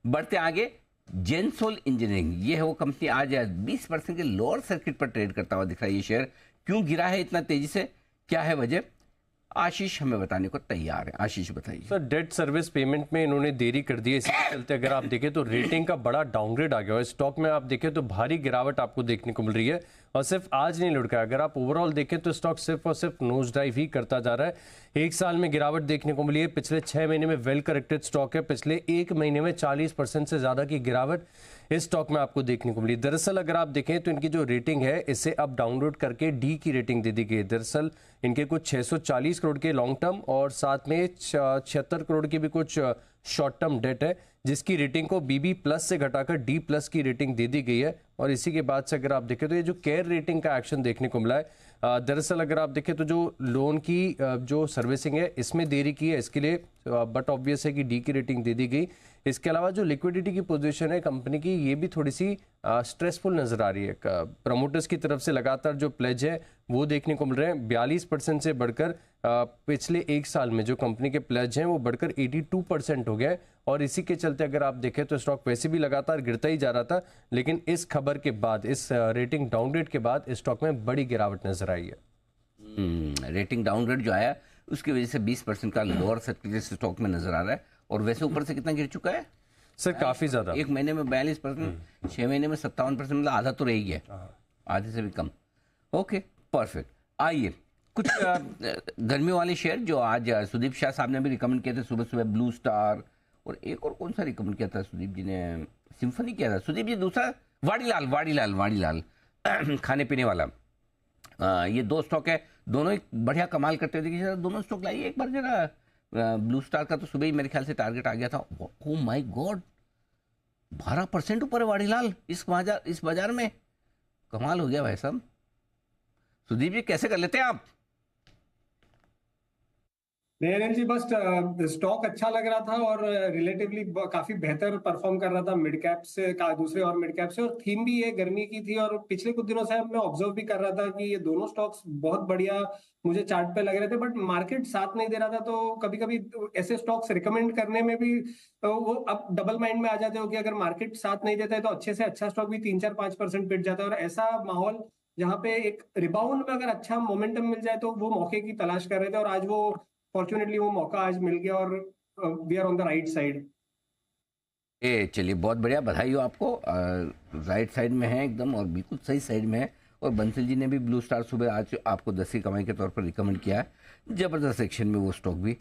बढ़ते आगे, जेनसोल इंजीनियरिंग, ये है वो कंपनी, आज 20% के लोअर सर्किट पर ट्रेड करता हुआ दिख रहा है। ये शेयर क्यों गिरा है इतना तेजी से, क्या है वजह, आशीष हमें बताने को तैयार है। आशीष बताइए। सर, डेट सर्विस पेमेंट में इन्होंने देरी कर दी है, इसके चलते अगर आप देखें तो रेटिंग का बड़ा डाउनग्रेड आ गया है। स्टॉक में आप देखें तो भारी गिरावट आपको देखने को मिल रही है, और सिर्फ आज नहीं लुढ़का है। अगर आप ओवरऑल देखें तो स्टॉक सिर्फ और सिर्फ नोज डाइव ही करता जा रहा है। एक साल में गिरावट देखने को मिली है, पिछले 6 महीने में वेल करेक्टेड स्टॉक है, पिछले एक महीने में 40% से ज़्यादा की गिरावट इस स्टॉक में आपको देखने को मिली। दरअसल अगर आप देखें तो इनकी जो रेटिंग है, इसे अब डाउनलोड करके डी की रेटिंग दे दी गई है। दरअसल इनके कुछ 640 करोड़ के लॉन्ग टर्म और साथ में 76 करोड़ की भी कुछ शॉर्ट टर्म डेट है, जिसकी रेटिंग को बीबी प्लस से घटाकर डी प्लस की रेटिंग दे दी गई है। और इसी के बाद से अगर आप देखें तो ये जो केयर रेटिंग का एक्शन देखने को मिला है। दरअसल अगर आप देखें तो जो लोन की जो सर्विसिंग है, इसमें देरी की है, इसके लिए बट ऑब्वियस है कि डी की रेटिंग दे दी गई। इसके अलावा जो लिक्विडिटी की पोजीशन है कंपनी की, ये भी थोड़ी सी स्ट्रेसफुल नजर आ रही है। प्रमोटर्स की तरफ से लगातार जो प्लेज है वो देखने को मिल रहे हैं। 42% से बढ़कर पिछले एक साल में जो कंपनी के प्लेज हैं वो बढ़कर 82% हो गया है। और इसी के चलते अगर आप देखें तो स्टॉक वैसे भी लगातार गिरता ही जा रहा था, लेकिन इस खबर के बाद, इस रेटिंग डाउनग्रेड के बाद इस स्टॉक में बड़ी गिरावट नजर आई है। रेटिंग डाउनग्रेड जो आया उसकी वजह से 20% का लोअर सर्किट स्टॉक में नजर आ रहा है। और वैसे ऊपर से कितना गिर चुका है सर? काफी ज्यादा। एक महीने में 42%, 6 महीने में 57%, मतलब आधा तो रह ही है, आधे से भी कम। Okay, perfect. आइए कुछ गर्मियों वाले शेयर जो आज सुदीप शाह साहब ने भी रिकमेंड किए थे सुबह सुबह, ब्लू स्टार, और एक और कौन सा रिकमेंड किया था सुदीप जी ने, सिम्फनी किया था सुदीप जी, दूसरा वाड़ीलाल खाने पीने वाला। ये दो स्टॉक है, दोनों ही बढ़िया कमाल करते हुए देखिए। दोनों स्टॉक लाइए एक बार जरा। ब्लू स्टार का तो सुबह ही मेरे ख्याल से टारगेट आ गया था। ओ माय गॉड, 12% ऊपर है वाड़ीलाल इस बाजार में, कमाल हो गया भाई साहब। सुदीप जी कैसे कर लेते हैं आप? नहीं अनिल जी, बस स्टॉक अच्छा लग रहा था और रिलेटिवली काफी बेहतर परफॉर्म कर रहा था मिड कैप से दूसरे और मिड कैप से, और थीम भी ये गर्मी की थी। और पिछले कुछ दिनों से मैं ऑब्जर्व भी कर रहा था कि ये दोनों स्टॉक्स बहुत बढ़िया मुझे चार्ट पे लग रहे थे, बट मार्केट साथ नहीं दे रहा था। तो कभी कभी ऐसे स्टॉक्स रिकमेंड करने में भी वो अब डबल माइंड में आ जाते हो कि अगर मार्केट साथ नहीं देता है तो अच्छे से अच्छा स्टॉक भी 3-4-5% पिट जाता है। और ऐसा माहौल जहाँ पे एक रिबाउंड में अगर अच्छा मोमेंटम मिल जाए तो वो मौके की तलाश कर रहे थे, और आज वो फॉर्चुनेटली वो मौका आज मिल गया और we are on the right side. चलिए बहुत बढ़िया, बधाई हो आपको। राइट साइड में है एकदम, और बिल्कुल सही साइड में है। और बंसल जी ने भी ब्लू स्टार सुबह आज आपको 10 की कमाई के तौर पर रिकमेंड किया है। जबरदस्त एक्शन में वो स्टॉक भी